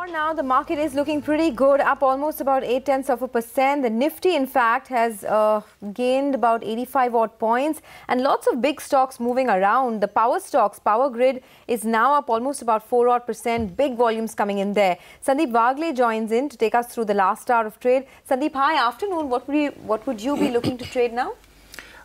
For now, the market is looking pretty good, up almost about 0.8%. The Nifty, in fact, has gained about 85 odd points, and lots of big stocks moving around. The power stocks, Power Grid, is now up almost about 4 odd percent. Big volumes coming in there. Sandeep Wagle joins in to take us through the last hour of trade. Sandeep, hi, afternoon. What would you be looking to trade now?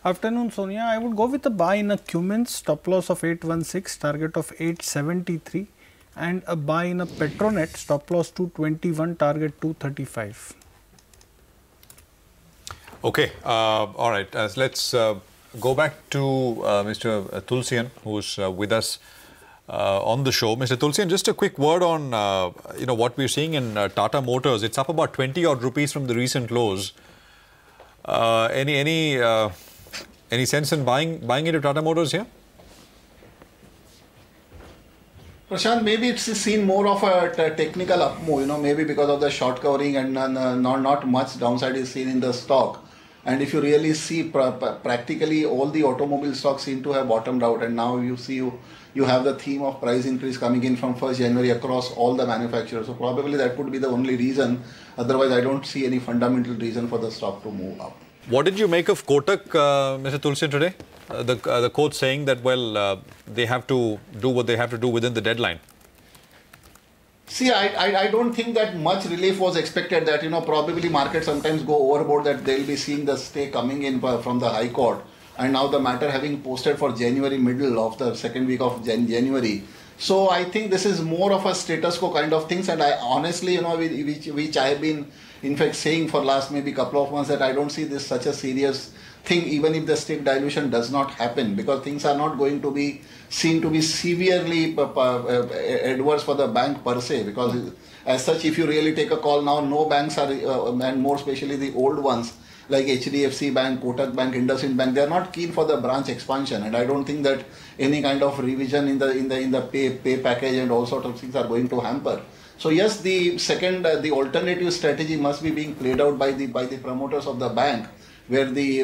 Afternoon, Sonia. I would go with a buy in a Cummins, stop loss of 816, target of 873, and a buy in a Petronet, stop loss 221, target 235. Okay, all right. Let's go back to Mr. Tulsian, who's with us on the show. Mr. Tulsian, just a quick word on what we're seeing in Tata Motors. It's up about 20 odd rupees from the recent lows. Any sense in buying into Tata Motors here? Prashant, maybe it's seen more of a technical up move, maybe because of the short covering and not much downside is seen in the stock. And if you really see, practically all the automobile stocks seem to have bottomed out, and now you see you have the theme of price increase coming in from 1st January across all the manufacturers. So probably that could be the only reason. Otherwise, I don't see any fundamental reason for the stock to move up. What did you make of Kotak, Mr. Tulsian, today? The quote saying that, they have to do what they have to do within the deadline. See, I don't think that much relief was expected. That, probably markets sometimes go overboard, that they'll be seeing the stay coming in from the High Court. And now the matter having posted for January, middle of the second week of January. So I think this is more of a status quo kind of things. And I honestly, which I have been, in fact, saying for last maybe couple of months, that I don't see this such a serious thing, even if the stake dilution does not happen, because things are not going to be seen to be severely adverse for the bank per se. Because as such, if you really take a call now, no banks are, and more especially the old ones like HDFC Bank, Kotak Bank, IndusInd Bank, they are not keen for the branch expansion, and I don't think that any kind of revision in the pay package and all sort of things are going to hamper. So yes, the the alternative strategy must be being played out by the promoters of the bank, where the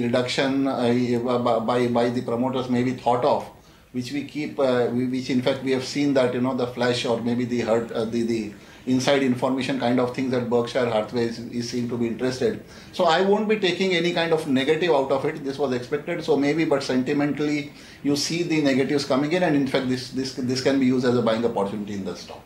reduction by the promoters may be thought of, which we keep, which in fact we have seen that the flash or maybe the inside information kind of things that Berkshire Hathaway is seen to be interested. So I won't be taking any kind of negative out of it. This was expected, so maybe, but sentimentally you see the negatives coming in, and in fact this can be used as a buying opportunity in the stock.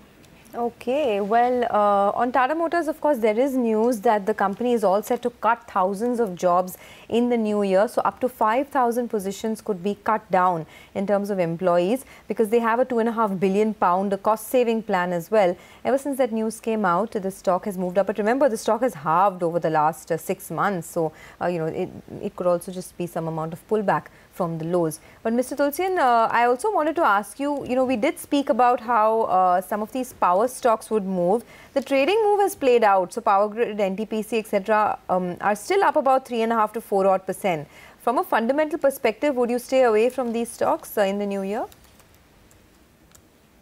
Okay, well, on Tata Motors, of course, there is news that the company is all set to cut thousands of jobs in the new year. So up to 5,000 positions could be cut down in terms of employees, because they have a £2.5 billion cost-saving plan as well. Ever since that news came out, the stock has moved up. But remember, the stock has halved over the last 6 months. So, it could also just be some amount of pullback from the lows. But Mr. Tulsian, I also wanted to ask you, we did speak about how some of these power stocks would move. The trading move has played out. So Power Grid, NTPC, etc. Are still up about 3.5 to 4 odd percent. From a fundamental perspective, would you stay away from these stocks in the new year?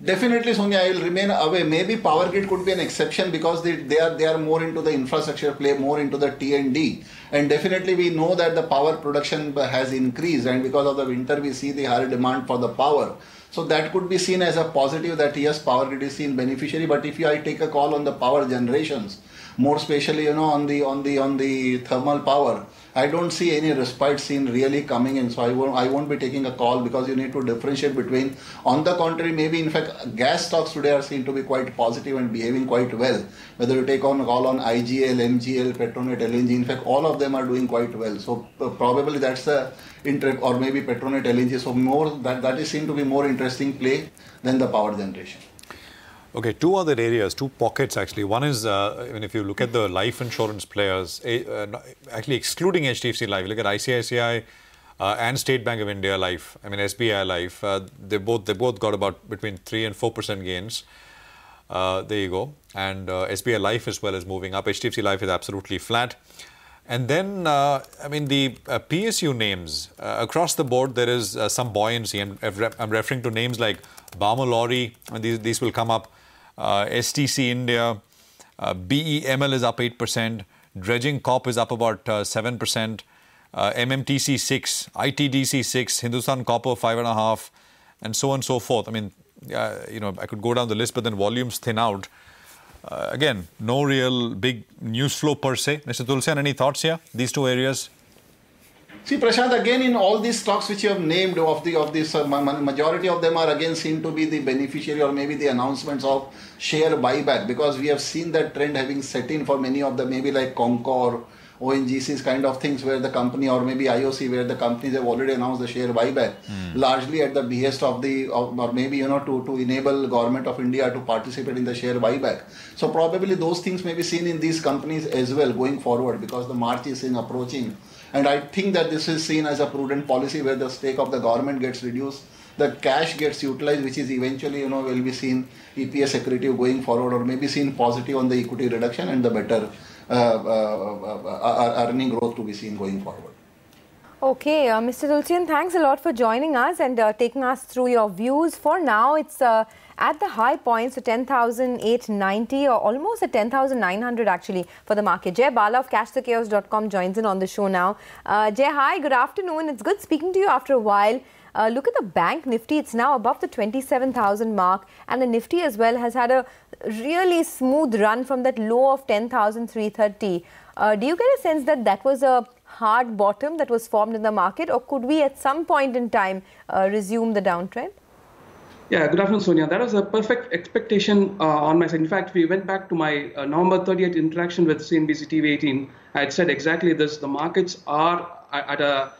Definitely, Sonia, I will remain away. Maybe Power Grid could be an exception, because they are more into the infrastructure play, more into the T&D. And definitely we know that the power production has increased, and because of the winter we see the higher demand for the power. So that could be seen as a positive, that yes, Power Grid is seen beneficiary. But if I take a call on the power generations, more especially on the thermal power, I don't see any respite seen really coming in. So I won't be taking a call, because you need to differentiate between. On the contrary, maybe in fact gas stocks today are seen to be quite positive and behaving quite well. Whether you take on a call on IGL, MGL, Petronet, LNG, in fact all of them are doing quite well. So probably that's the or maybe Petronet, LNG. So more that is seen to be more interesting play than the power generation. Okay, two other areas, two pockets actually. One is, if you look at the life insurance players, actually excluding HDFC Life, look at ICICI and State Bank of India Life, SBI Life, they both got about between 3 and 4% gains. There you go. And SBI Life as well is moving up. HDFC Life is absolutely flat. And then, the PSU names, across the board, there is some buoyancy. I'm referring to names like Barmer Lorry, and these will come up. STC India, BEML is up 8%, Dredging Corp is up about 7%, MMTC 6, ITDC 6, Hindustan Copper 5.5%, and so on and so forth. I could go down the list, but then volumes thin out. Again, no real big news flow per se. Mr. Tulsian, any thoughts here? These two areas? See, Prashant, again, in all these stocks which you have named, majority of them are again seen to be the beneficiary or maybe the announcements of share buyback, because we have seen that trend having set in for many of them, maybe like Concor, ONGCs kind of things, where the company, or maybe IOC, where the companies have already announced the share buyback, largely at the behest of or maybe, to enable government of India to participate in the share buyback. So probably those things may be seen in these companies as well going forward, because the March is approaching. And I think that this is seen as a prudent policy where the stake of the government gets reduced, the cash gets utilized, which is eventually, will be seen EPS accretive going forward, or maybe seen positive on the equity reduction and the better earning growth to be seen going forward. Okay, Mr. Tulsian, thanks a lot for joining us and taking us through your views. For now, it's at the high points, so 10,890 or almost at 10,900 actually for the market. Jay Bala of cashthechaos.com joins in on the show now. Jay, hi, good afternoon. It's good speaking to you after a while. Look at the bank Nifty, it's now above the 27,000 mark, and the Nifty as well has had a really smooth run from that low of 10,330. Do you get a sense that that was a hard bottom that was formed in the market, or could we at some point in time resume the downtrend? Yeah, good afternoon, Sonia. That was a perfect expectation on my side. In fact, we went back to my November 30th interaction with CNBC TV 18. I had said exactly this. The markets are at a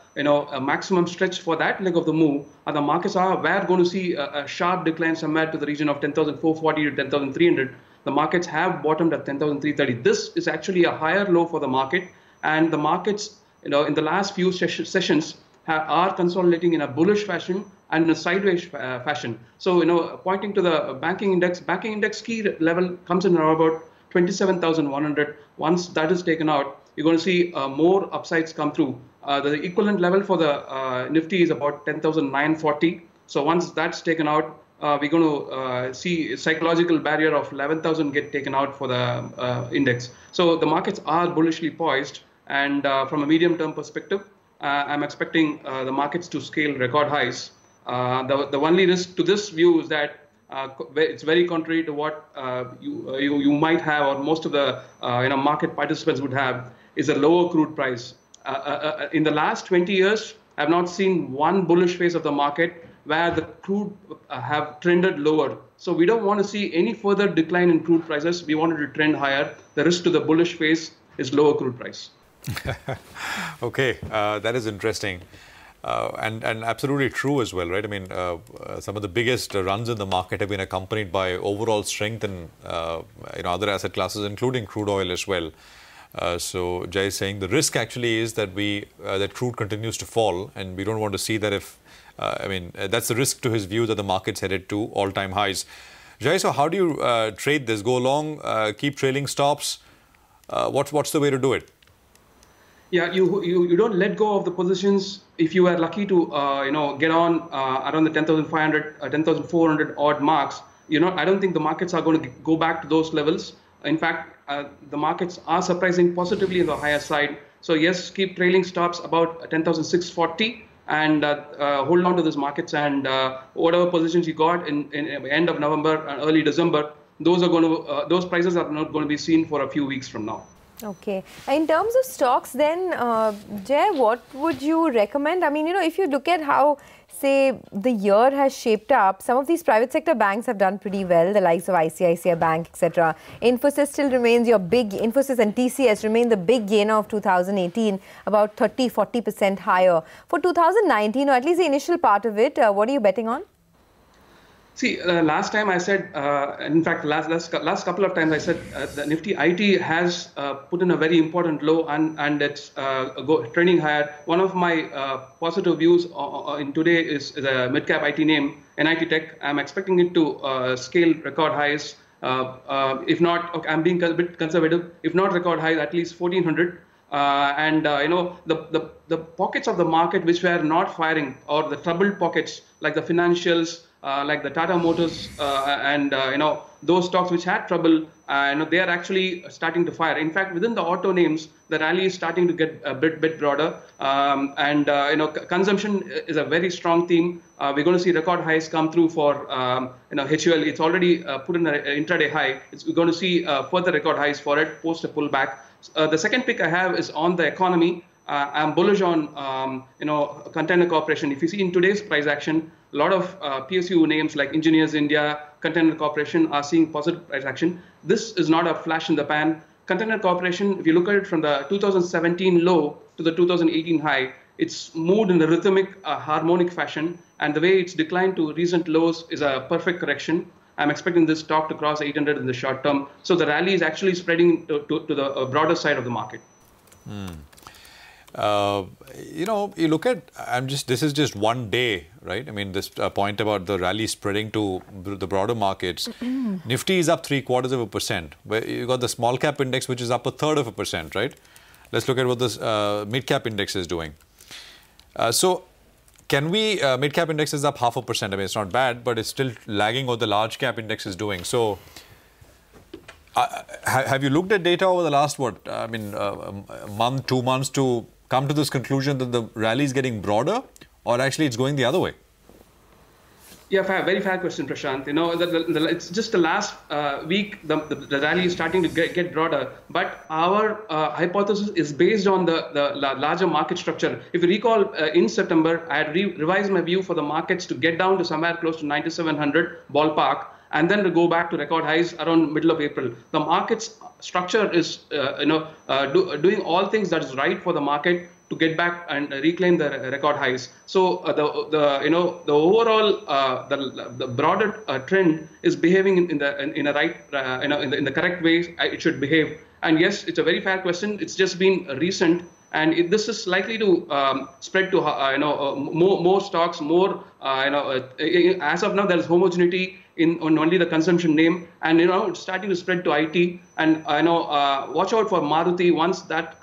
maximum stretch for that leg of the move, and the markets we're going to see a sharp decline somewhere to the region of 10,440 to 10,300. The markets have bottomed at 10,330. This is actually a higher low for the market, and the markets, in the last few sessions are consolidating in a bullish fashion and in a sideways fashion. So, pointing to the banking index key level comes in around about 27,100. Once that is taken out, you're going to see more upsides come through. The equivalent level for the Nifty is about 10,940. So once that's taken out, we're going to see a psychological barrier of 11,000 get taken out for the index. So the markets are bullishly poised, and from a medium-term perspective, I'm expecting the markets to scale record highs. The only risk to this view is that it's very contrary to what you might have, or most of the market participants would have, is a lower crude price. In the last 20 years, I've not seen one bullish phase of the market where the crude have trended lower. So we don't want to see any further decline in crude prices. We want it to trend higher. The risk to the bullish phase is lower crude price. Okay, that is interesting. And absolutely true as well, right? I mean, some of the biggest runs in the market have been accompanied by overall strength in other asset classes, including crude oil as well. So Jay is saying the risk actually is that that crude continues to fall, and we don't want to see that. If that's the risk to his view, that the market's headed to all-time highs. Jay, so how do you trade this? Go long, keep trailing stops? What's the way to do it? Yeah, you don't let go of the positions. If you are lucky to get on around the 10,500, 10,400 odd marks, I don't think the markets are going to go back to those levels. In fact, the markets are surprising positively on the higher side. So yes, keep trailing stops about 10,640 and hold on to these markets, and whatever positions you got in end of November and early December, those prices are not going to be seen for a few weeks from now. Okay. In terms of stocks then, Jay, what would you recommend? I mean, if you look at how, say, the year has shaped up, some of these private sector banks have done pretty well, the likes of ICICI Bank, etc. Infosys still remains Infosys and TCS remain the big gainer of 2018, about 30-40% higher. For 2019, or at least the initial part of it, what are you betting on? See, last time I said, in fact, last couple of times I said the Nifty IT has put in a very important low, and it's trending higher. One of my positive views in today is the mid-cap IT name, NIT Tech. I'm expecting it to scale record highs. If not, okay, I'm being a bit conservative. If not record highs, at least 1,400. The pockets of the market which were not firing, or the troubled pockets like the financials, like the Tata Motors and those stocks which had trouble, they are actually starting to fire. In fact, within the auto names, the rally is starting to get a bit broader. Consumption is a very strong theme. We're going to see record highs come through for HUL. It's already put in an intraday high. We're going to see further record highs for it post a pullback. The second pick I have is on the economy. I'm bullish on Container Corporation. If you see in today's price action, a lot of PSU names like Engineers India, Container Corporation are seeing positive price action. This is not a flash in the pan. Container Corporation, if you look at it from the 2017 low to the 2018 high, it's moved in a rhythmic, harmonic fashion, and the way it's declined to recent lows is a perfect correction. I'm expecting this stock to cross 800 in the short term. So the rally is actually spreading to the broader side of the market. You look at, this is just one day, right? I mean, this point about the rally spreading to the broader markets. Nifty is up 0.75%. Where you got the small cap index, which is up 1/3%, right? Let's look at what this mid cap index is doing. Can we, mid cap index is up 0.5%. I mean, it's not bad, but it's still lagging what the large cap index is doing. So, have you looked at data over the last, a month, 2 months to come to this conclusion that the rally is getting broader, or actually it's going the other way? Yeah, very fair question, Prashant. It's just the last week the rally is starting to get broader, but our hypothesis is based on the larger market structure. If you recall, in September, I had revised my view for the markets to get down to somewhere close to 9,700 ballpark, and then to go back to record highs around middle of April. The market's structure is doing all things that is right for the market to get back and reclaim the record highs. So the overall the broader trend is behaving in the correct way it should behave. And yes, it's a very fair question. It's just been recent, and this is likely to spread to more stocks, more as of now there is homogeneity on only the consumption name, and it's starting to spread to IT. And watch out for Maruti. Once that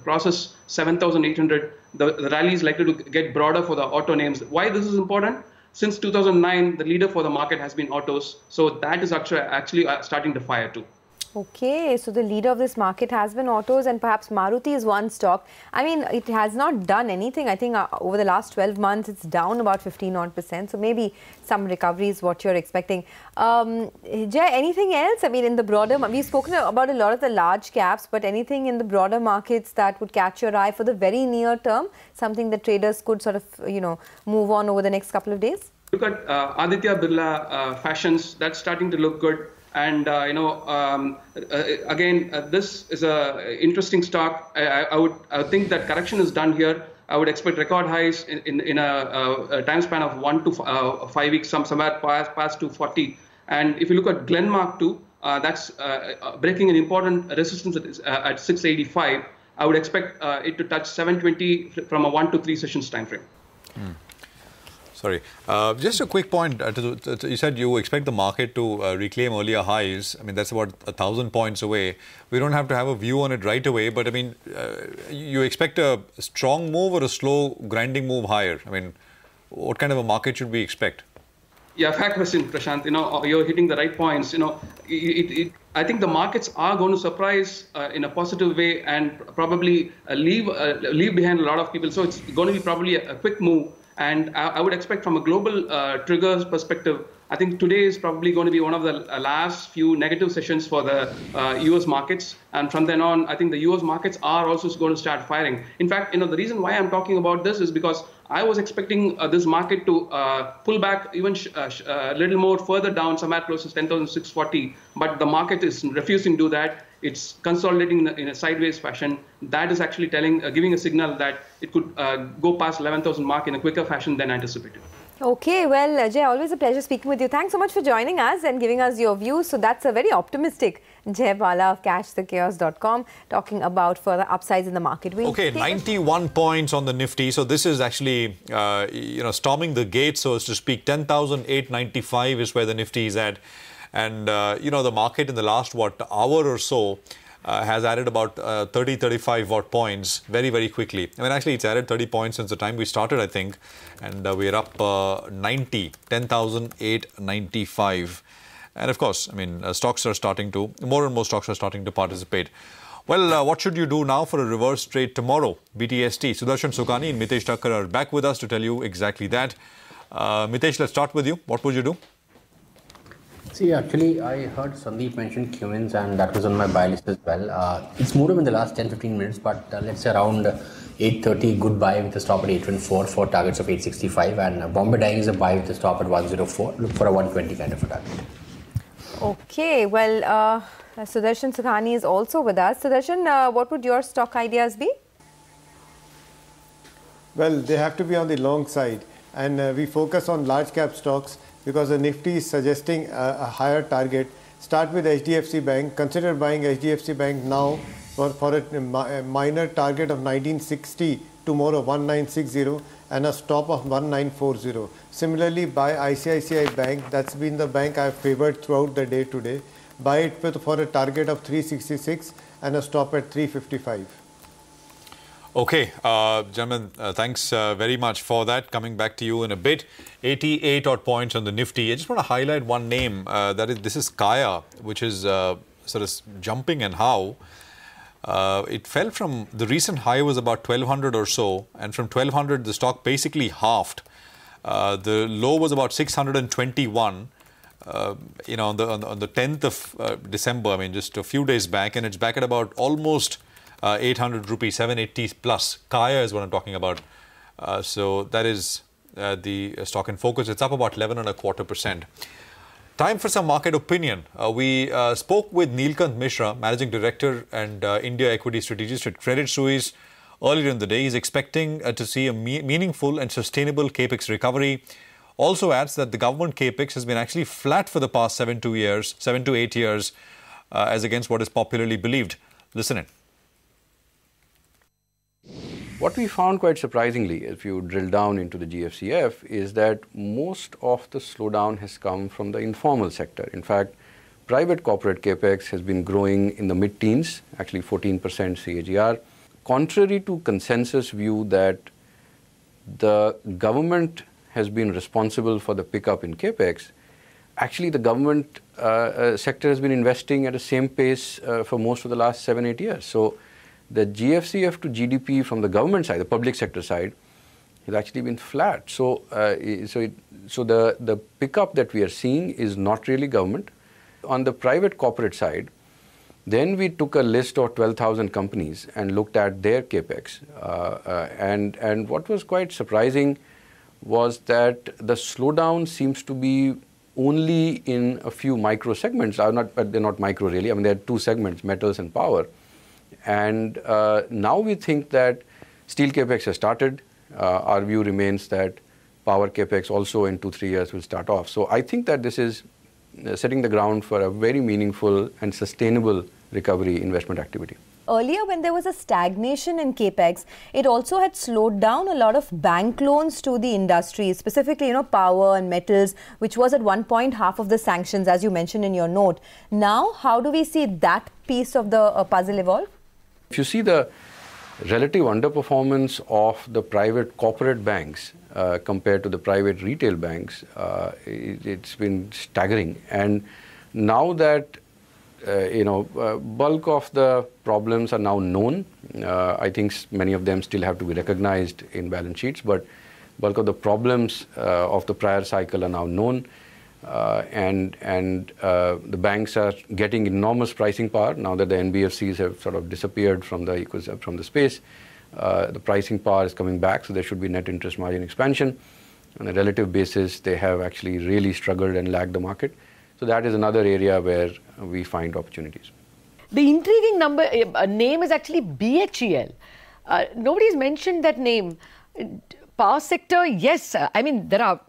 crosses 7,800, the rally is likely to get broader for the auto names. Why this is important? Since 2009, the leader for the market has been autos, so that is actually starting to fire too. Okay, so the leader of this market has been autos, and perhaps Maruti is one stock. I mean, it has not done anything. I think over the last 12 months, it's down about 15%. So maybe some recovery is what you're expecting. Jay, anything else? I mean, in the broader, we've spoken about a lot of the large caps, but anything in the broader markets that would catch your eye for the very near term? Something that traders could sort of, move on over the next couple of days? Look at Aditya Birla Fashions. That's starting to look good. And again, this is a interesting stock. I would think that correction is done here. I would expect record highs in a time span of 1 to 5 weeks, somewhere past 240. And if you look at Glenmark too, that's breaking an important resistance at 685. I would expect it to touch 720 from a 1 to 3 sessions time frame. Sorry, just a quick point. You said you expect the market to reclaim earlier highs. I mean, that's about 1,000 points away. We don't have to have a view on it right away, but I mean, you expect a strong move or a slow grinding move higher? I mean, what kind of a market should we expect? Yeah, fair question, Prashant. You're hitting the right points. I think the markets are going to surprise in a positive way and probably leave behind a lot of people. So it's going to be probably a quick move. And I would expect from a global triggers perspective, I think today is probably going to be one of the last few negative sessions for the US markets. And from then on, I think the US markets are also going to start firing. In fact, the reason why I'm talking about this is because I was expecting this market to pull back even a little more further down, somewhere close to 10,640. But the market is refusing to do that. It's consolidating in a sideways fashion. That is actually giving a signal that it could go past 11,000 mark in a quicker fashion than anticipated. Okay, well, Jay, always a pleasure speaking with you. Thanks so much for joining us and giving us your views. So that's a very optimistic Jay Bala of cashthechaos.com talking about further upsides in the market. Okay, 91 points on the Nifty. So this is actually, storming the gate, so as to speak. 10,895 is where the Nifty is at. And, the market in the last, hour or so has added about 35 odd points very, very quickly. I mean, actually, it's added 30 points since the time we started, I think. And we're up 10,895. And of course, I mean, more and more stocks are starting to participate. Well, what should you do now for a reverse trade tomorrow? BTST. Sudarshan Sukhani and Mitesh Thakkar are back with us to tell you exactly that. Mitesh, let's start with you. What would you do? See, actually, I heard Sandeep mention Cummins, and that was on my buy list as well. It's moved up in the last 10-15 minutes, but let's say around 8:30, good buy with a stop at 814 for targets of 865, and Bombay Dyeing is a buy with a stop at 104. Look for a 120 kind of a target. Okay, well, Sudarshan Sukhani is also with us. Sudarshan, what would your stock ideas be? Well, they have to be on the long side, and we focus on large cap stocks because the Nifty is suggesting a higher target. Start with HDFC Bank. Consider buying HDFC Bank now for a minor target of 1960, tomorrow 1960, and a stop of 1940. Similarly, buy ICICI Bank. That's been the bank I've favored throughout the day today. Buy it for a target of 366 and a stop at 355. Okay, gentlemen, thanks very much for that. Coming back to you in a bit. 88 odd points on the Nifty. I just want to highlight one name. This is Kaya, which is sort of jumping, and how. It fell from the recent high was about 1200 or so, and from 1200 the stock basically halved. The low was about 621. On the 10th of December, I mean, just a few days back, and it's back at about almost 800 rupees, 780 plus. Kaya is what I'm talking about. So that is the stock in focus. It's up about 11.25%. Time for some market opinion. We spoke with Neelkant Mishra, Managing Director and India Equity Strategist at Credit Suisse earlier in the day. He's expecting to see a meaningful and sustainable capex recovery. Also adds that the government capex has been actually flat for the past 7 to 8 years, as against what is popularly believed. Listen in. What we found quite surprisingly, if you drill down into the GFCF, is that most of the slowdown has come from the informal sector. In fact, private corporate capex has been growing in the mid-teens, actually 14% CAGR. Contrary to consensus view that the government has been responsible for the pickup in capex, actually the government sector has been investing at the same pace for most of the last 7-8 years. So the GFCF to GDP from the government side, the public sector side, has actually been flat. So, the pickup that we are seeing is not really government. On the private corporate side, then we took a list of 12,000 companies and looked at their capex. And what was quite surprising was that the slowdown seems to be only in a few micro segments. They're not micro really. I mean, there are two segments, metals and power. And now we think that steel capex has started. Our view remains that power capex also in 2-3 years will start off. So I think that this is setting the ground for a very meaningful and sustainable recovery investment activity. Earlier, when there was a stagnation in capex, it also had slowed down a lot of bank loans to the industry, specifically, power and metals, which was at one point half of the sanctions, as you mentioned in your note. Now, how do we see that piece of the puzzle evolve? If you see the relative underperformance of the private corporate banks compared to the private retail banks, it's been staggering. And now that bulk of the problems are now known. I think many of them still have to be recognized in balance sheets, but bulk of the problems of the prior cycle are now known. And the banks are getting enormous pricing power now that the NBFCs have sort of disappeared from the space. The pricing power is coming back, so there should be net interest margin expansion. On a relative basis, they have actually really struggled and lagged the market. So that is another area where we find opportunities. The intriguing name is actually BHEL. Nobody's mentioned that name. Power sector, yes. I mean, there are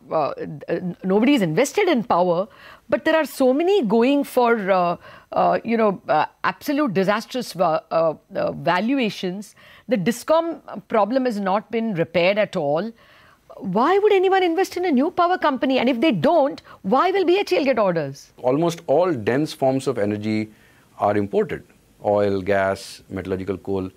nobody's invested in power, but there are so many going for absolute disastrous valuations. The Discom problem has not been repaired at all. Why would anyone invest in a new power company? And if they don't, why will BHEL get orders? Almost all dense forms of energy are imported. Oil, gas, metallurgical coal.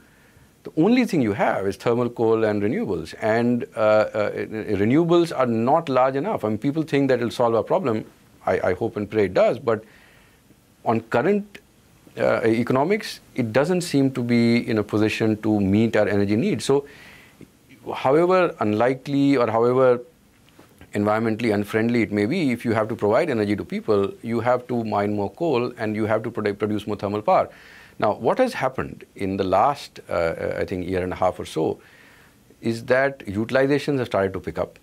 The only thing you have is thermal coal and renewables. And renewables are not large enough. I mean, people think that it will solve our problem. I hope and pray it does. But on current economics, it doesn't seem to be in a position to meet our energy needs. So however unlikely or however environmentally unfriendly it may be, if you have to provide energy to people, you have to mine more coal and you have to produce more thermal power. Now, what has happened in the last, I think, year and a half or so, is that utilizations have started to pick up.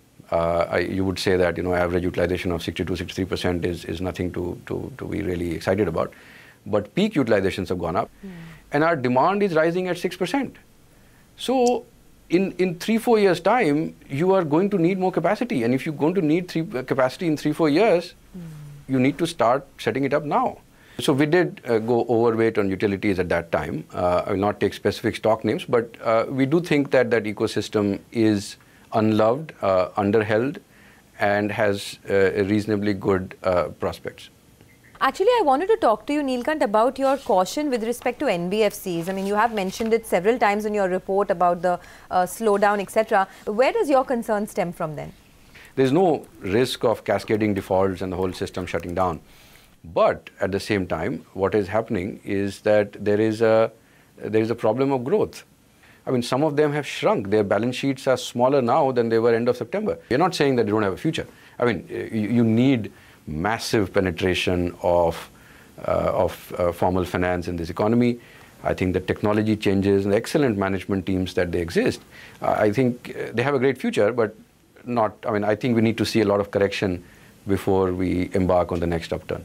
You would say that, average utilization of 62-63% is nothing to be really excited about. But peak utilizations have gone up, and our demand is rising at 6%. So in 3-4 years' time, you are going to need more capacity. And if you're going to need capacity in 3-4 years, you need to start setting it up now. So we did go overweight on utilities at that time. I will not take specific stock names, but we do think that that ecosystem is unloved, underheld, and has reasonably good prospects. Actually, I wanted to talk to you, Neelkant, about your caution with respect to NBFCs. I mean, you have mentioned it several times in your report about the slowdown, etc. Where does your concern stem from then? There's no risk of cascading defaults and the whole system shutting down. But at the same time, what is happening is that there is a problem of growth. I mean, some of them have shrunk. Their balance sheets are smaller now than they were end of September. You're not saying that they don't have a future. I mean, you need massive penetration of formal finance in this economy. I think the technology changes and the excellent management teams that they exist, I think they have a great future, but not, I mean, I think we need to see a lot of correction before we embark on the next upturn.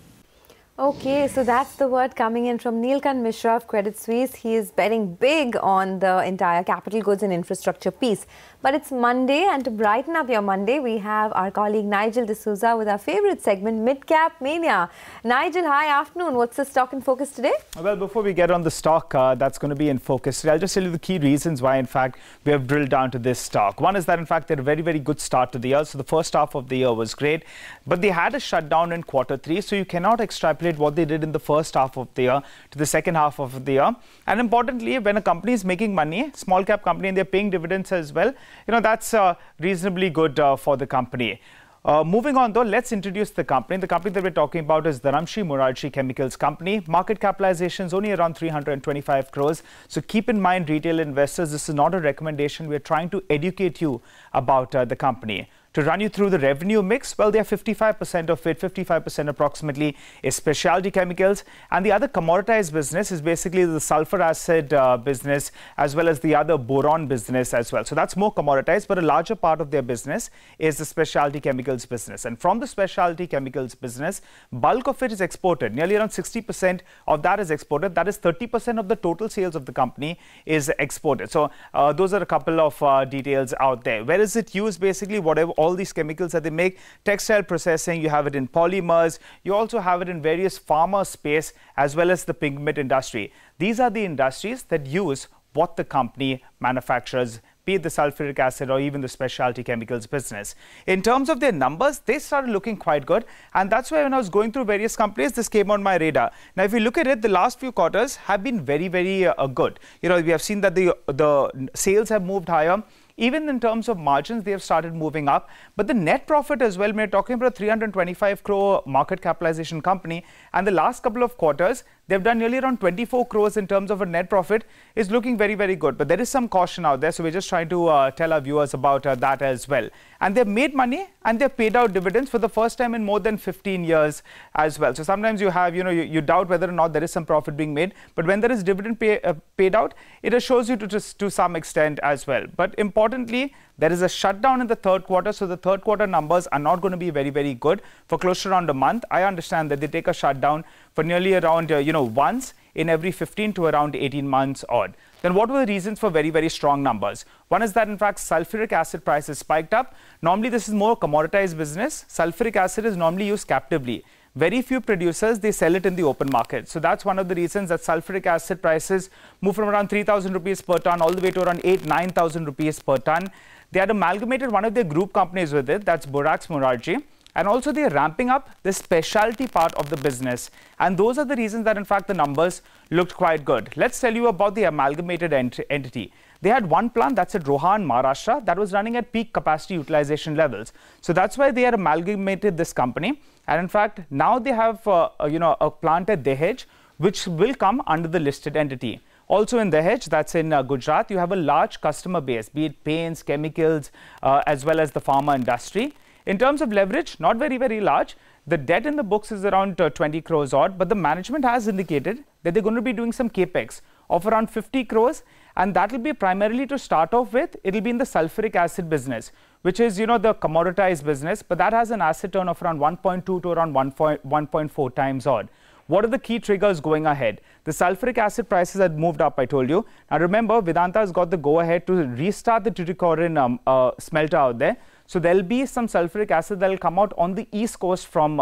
Okay, so that's the word coming in from Neelkant Mishra of Credit Suisse. He is betting big on the entire capital goods and infrastructure piece. But it's Monday, and to brighten up your Monday, we have our colleague Nigel D'Souza with our favorite segment, Mid-Cap Mania. Nigel, hi, afternoon. What's the stock in focus today? Well, before we get on the stock that's going to be in focus today, I'll just tell you the key reasons why, in fact, we have drilled down to this stock. One is that, in fact, they had a very, very good start to the year. So the first half of the year was great, but they had a shutdown in Q3. So you cannot extrapolate what they did in the first half of the year to the second half of the year. And importantly, when a company is making money, small cap company, and they're paying dividends as well, that's reasonably good for the company. Moving on, though, let's introduce the company. The company that we're talking about is Dharamshi Morarchi Chemicals Company. Market capitalization is only around 325 crores. So keep in mind, retail investors, this is not a recommendation. We're trying to educate you about the company. To run you through the revenue mix, well, they are 55% of it, 55% approximately is specialty chemicals. And the other commoditized business is basically the sulfur acid business, as well as the other boron business as well. So that's more commoditized, but a larger part of their business is the specialty chemicals business. And from the specialty chemicals business, bulk of it is exported. Nearly around 60% of that is exported. That is 30% of the total sales of the company is exported. So those are a couple of details out there. Where is it used? Basically, whatever all these chemicals that they make, textile processing, you have it in polymers, you also have it in various pharma space as well as the pigment industry. These are the industries that use what the company manufactures, be it the sulfuric acid or even the specialty chemicals business. In terms of their numbers, they started looking quite good, and that's why when I was going through various companies, this came on my radar. Now, if you look at it, the last few quarters have been very, very good. We have seen that the sales have moved higher. Even in terms of margins, they have started moving up. But the net profit as well, we're talking about a 325 crore market capitalization company. And the last couple of quarters, they've done nearly around 24 crores in terms of a net profit. Is looking very, very good. But there is some caution out there. So we're just trying to tell our viewers about that as well. And they've made money and they've paid out dividends for the first time in more than 15 years as well. So sometimes you have, you doubt whether or not there is some profit being made. But when there is dividend paid out, it assures you to some extent as well. But importantly, there is a shutdown in the third quarter. So the third quarter numbers are not going to be very, very good for close to around a month. I understand that they take a shutdown for nearly around, once in every 15 to around 18 months odd. Then what were the reasons for very, very strong numbers? One is that, in fact, sulfuric acid prices spiked up. Normally, this is more commoditized business. Sulfuric acid is normally used captively. Very few producers, they sell it in the open market. So that's one of the reasons that sulfuric acid prices move from around 3,000 rupees per ton all the way to around 9,000 rupees per ton. They had amalgamated one of their group companies with it, that's Borax Morarchi. And also they're ramping up the specialty part of the business. And those are the reasons that in fact the numbers looked quite good. Let's tell you about the amalgamated entity. They had one plant that's at Rohan, Maharashtra, that was running at peak capacity utilization levels. So that's why they had amalgamated this company. And in fact, now they have a plant at Dahej, which will come under the listed entity. Also in Dahej, that's in Gujarat, you have a large customer base, be it paints, chemicals, as well as the pharma industry. In terms of leverage, not very, very large. The debt in the books is around 20 crores odd, but the management has indicated that they're going to be doing some capex of around 50 crores, and that will be primarily to start off with. It'll be in the sulfuric acid business, which is, the commoditized business, but that has an asset turn of around 1.2 to around 1.4 times odd. What are the key triggers going ahead? The sulfuric acid prices had moved up, I told you. Now remember, Vedanta has got the go-ahead to restart the Tuticorin smelter out there. So there'll be some sulfuric acid that will come out on the east coast from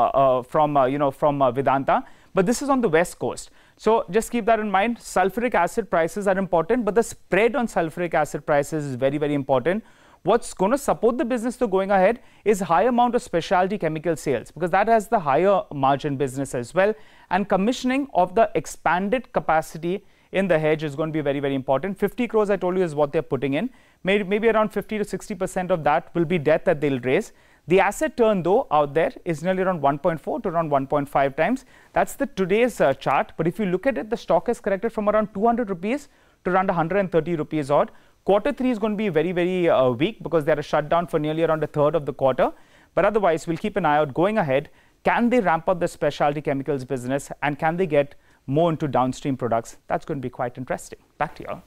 Vedanta, but this is on the west coast. So just keep that in mind. Sulfuric acid prices are important, but the spread on sulfuric acid prices is very, very important. What's going to support the business to going ahead is high amount of specialty chemical sales, because that has the higher margin business as well. And commissioning of the expanded capacity in the hedge is going to be very, very important. 50 crores, I told you, is what they're putting in. Maybe around 50 to 60% of that will be debt that they'll raise. The asset turn, though, out there is nearly around 1.4 to around 1.5 times. That's the today's chart. But if you look at it, the stock has corrected from around 200 rupees to around 130 rupees odd. Q3 is going to be very, very weak because they had a shutdown for nearly around a third of the quarter. But otherwise, we'll keep an eye out going ahead. Can they ramp up the specialty chemicals business, and can they get more into downstream products? That's going to be quite interesting. Back to you all.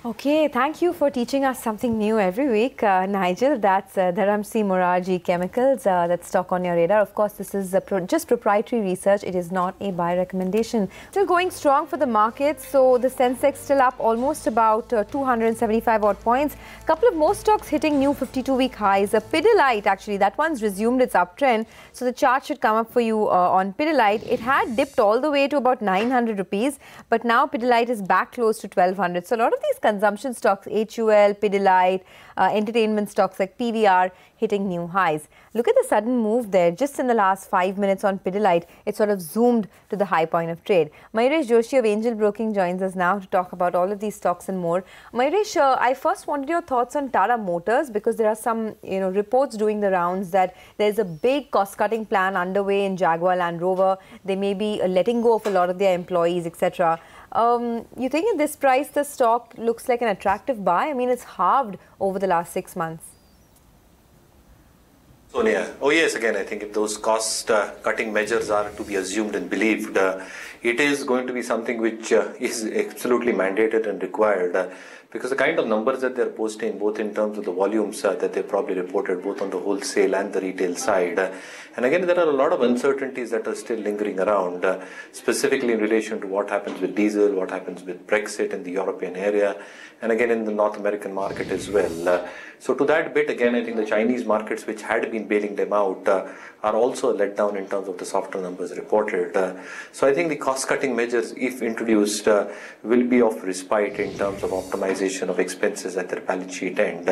Okay, thank you for teaching us something new every week, Nigel. That's Dharamsi Morarji Chemicals. That's stock on your radar. Of course, this is just proprietary research. It is not a buy recommendation. Still going strong for the markets. So the Sensex still up almost about 275 odd points. Couple of more stocks hitting new 52-week highs. Pidilite, actually, that one's resumed its uptrend. So the chart should come up for you on Pidilite. It had dipped all the way to about 900 rupees, but now Pidilite is back close to 1200. So a lot of these consumption stocks, HUL, Pidilite, entertainment stocks like PVR hitting new highs. Look at the sudden move there. Just in the last 5 minutes on Pidilite, it sort of zoomed to the high point of trade. Mayuresh Joshi of Angel Broking joins us now to talk about all of these stocks and more. Mayuresh, I first wanted your thoughts on Tata Motors, because there are some reports doing the rounds that there's a big cost-cutting plan underway in Jaguar Land Rover. They may be letting go of a lot of their employees, etc. You think at this price the stock looks like an attractive buy? I mean, it's halved over the last 6 months. Sonia, oh yes, again, I think if those cost-cutting measures are to be assumed and believed, it is going to be something which is absolutely mandated and required, because the kind of numbers that they're posting, both in terms of the volumes that they probably reported, both on the wholesale and the retail side. And again, there are a lot of uncertainties that are still lingering around, specifically in relation to what happens with diesel, what happens with Brexit in the European area, and again in the North American market as well. So to that bit, again, I think the Chinese markets, which had been bailing them out, are also let down in terms of the softer numbers reported. So I think the cost-cutting measures, if introduced, will be of respite in terms of optimization of expenses at their balance sheet end.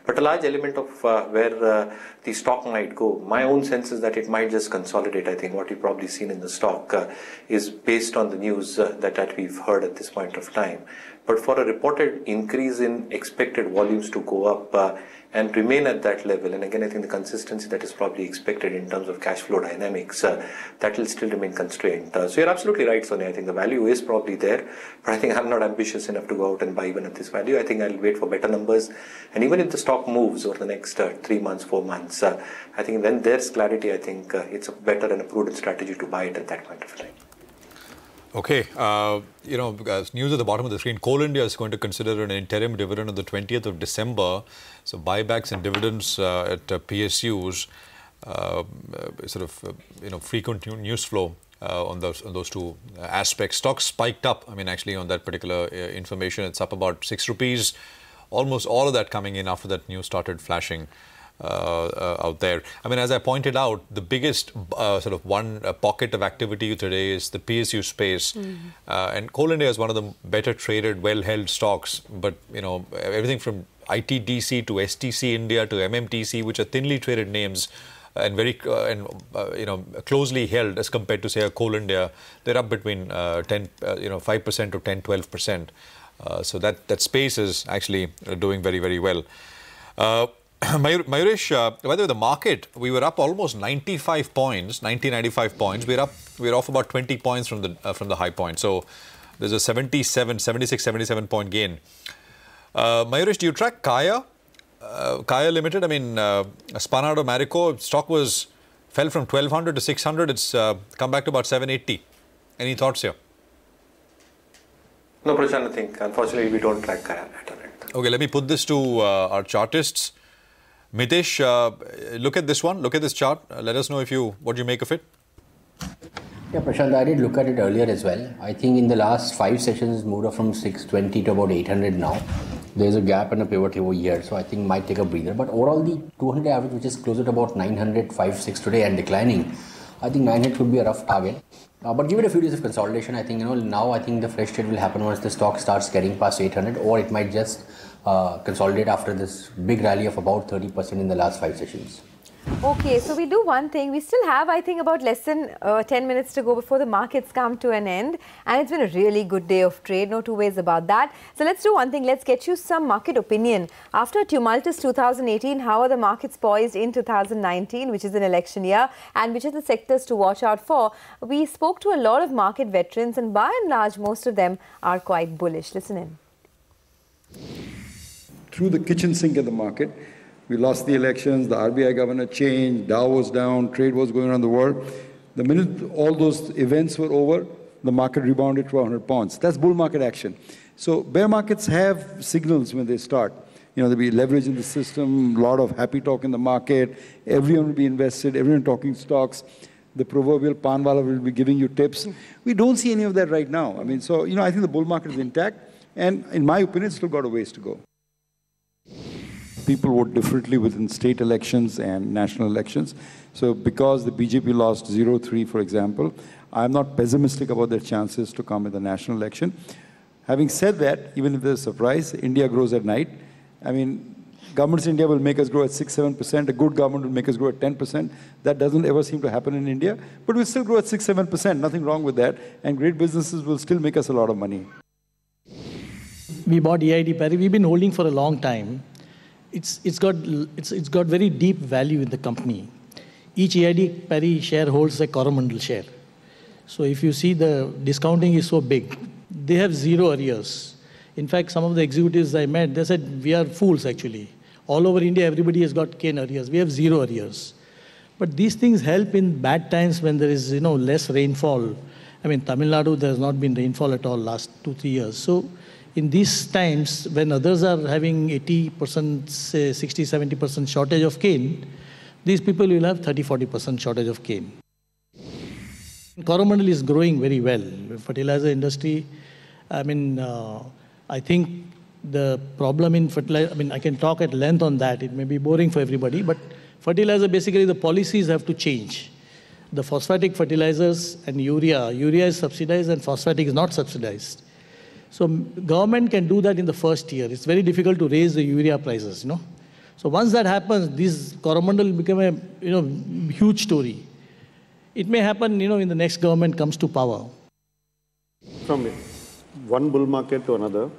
But a large element of where the stock might go, my own sense is that it might just consolidate. I think what you've probably seen in the stock is based on the news that we've heard at this point of time. But for a reported increase in expected volumes to go up and remain at that level, and again, I think the consistency that is probably expected in terms of cash flow dynamics, that will still remain constrained. So you're absolutely right, Sonia. I think the value is probably there, but I think I'm not ambitious enough to go out and buy even at this value. I think I'll wait for better numbers. And even if the stock moves over the next 3 months, 4 months, I think when there's clarity, I think it's a better and a prudent strategy to buy it at that point of time. Okay, news at the bottom of the screen. Coal India is going to consider an interim dividend on the 20th of December. So buybacks and dividends at PSUs, frequent news flow on those two aspects. Stocks spiked up. I mean, actually, on that particular information, it's up about 6 rupees. Almost all of that coming in after that news started flashing out there. I mean, as I pointed out, the biggest one pocket of activity today is the PSU space. And Coal India is one of the better traded, well-held stocks. But, everything from ITDC to STC India to MMTC, which are thinly traded names, and very closely held as compared to say a Coal India. They're up between 5% to 10-12%. So that space is actually doing very, very well. Mayuresh, by the way, the market, we were up almost 95 points. We're off about 20 points from the high point. So there's a 77 point gain. Mayuresh, do you track Kaya? Kaya Limited, I mean, spun out of Marico, stock fell from 1200 to 600. It's come back to about 780. Any thoughts here? No, Prashant, I think unfortunately we don't track Kaya at all. Okay, let me put this to our chartists. Mitesh, look at this one. Look at this chart. Let us know what you make of it. Yeah, Prashant, I did look at it earlier as well. I think in the last 5 sessions, it's moved up from 620 to about 800 now. There's a gap and a pivot over here, so I think might take a breather. But overall, the 200 average, which is closer to about 900.56 today and declining, I think 900 could be a rough target. But give it a few days of consolidation. I think now I think the fresh trade will happen once the stock starts getting past 800, or it might just consolidate after this big rally of about 30% in the last 5 sessions. Okay, so we do one thing. We still have, I think, about less than 10 minutes to go before the markets come to an end. And it's been a really good day of trade, no two ways about that. So let's do one thing. Let's get you some market opinion. After a tumultuous 2018, how are the markets poised in 2019, which is an election year, and which are the sectors to watch out for? We spoke to a lot of market veterans, and by and large, most of them are quite bullish. Listen in. Through the kitchen sink of the market, we lost the elections, the RBI governor changed, Dow was down, trade was going around the world. The minute all those events were over, the market rebounded to 100 points. That's bull market action. So bear markets have signals when they start. There'll be leverage in the system, a lot of happy talk in the market, everyone will be invested, everyone talking stocks. The proverbial panwala will be giving you tips. We don't see any of that right now. I mean, so, I think the bull market is intact, and in my opinion, it's still got a ways to go. People vote differently within state elections and national elections. So because the BJP lost 0-3, for example, I'm not pessimistic about their chances to come in the national election. Having said that, even if there's a surprise, India grows at night. I mean, governments in India will make us grow at 6-7%. A good government will make us grow at 10%. That doesn't ever seem to happen in India. But we'll still grow at 6-7%. Nothing wrong with that. And great businesses will still make us a lot of money. We bought EID Parry. We've been holding for a long time. It's got very deep value in the company. Each EID Parry share holds a Coromandel share. So if you see, the discounting is so big. They have 0 arrears. In fact, some of the executives I met, they said, we are fools actually. All over India, everybody has got cane arrears. We have 0 arrears. But these things help in bad times when there is less rainfall. I mean, Tamil Nadu, there has not been rainfall at all last 2-3 years. So in these times, when others are having 80%, say 60-70% shortage of cane, these people will have 30-40% shortage of cane. Coromandel is growing very well. Fertilizer industry, I mean, I think the problem in fertilizer, I mean, I can talk at length on that. It may be boring for everybody, but fertilizer, basically the policies have to change. The phosphatic fertilizers and urea is subsidized and phosphatic is not subsidized. So government can do that in the first year. It's very difficult to raise the urea prices, So once that happens, this Coromandel will become a, huge story. It may happen, in the next government comes to power. From one bull market to another,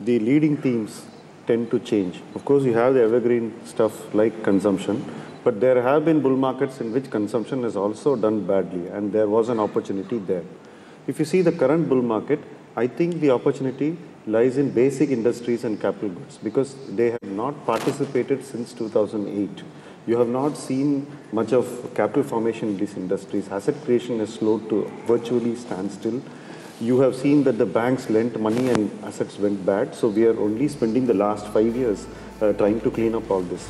the leading themes tend to change. Of course, you have the evergreen stuff like consumption, but there have been bull markets in which consumption has also done badly, and there was an opportunity there. If you see the current bull market, I think the opportunity lies in basic industries and capital goods because they have not participated since 2008. You have not seen much of capital formation in these industries. Asset creation has slowed to virtually standstill. You have seen that the banks lent money and assets went bad. So we are only spending the last 5 years trying to clean up all this.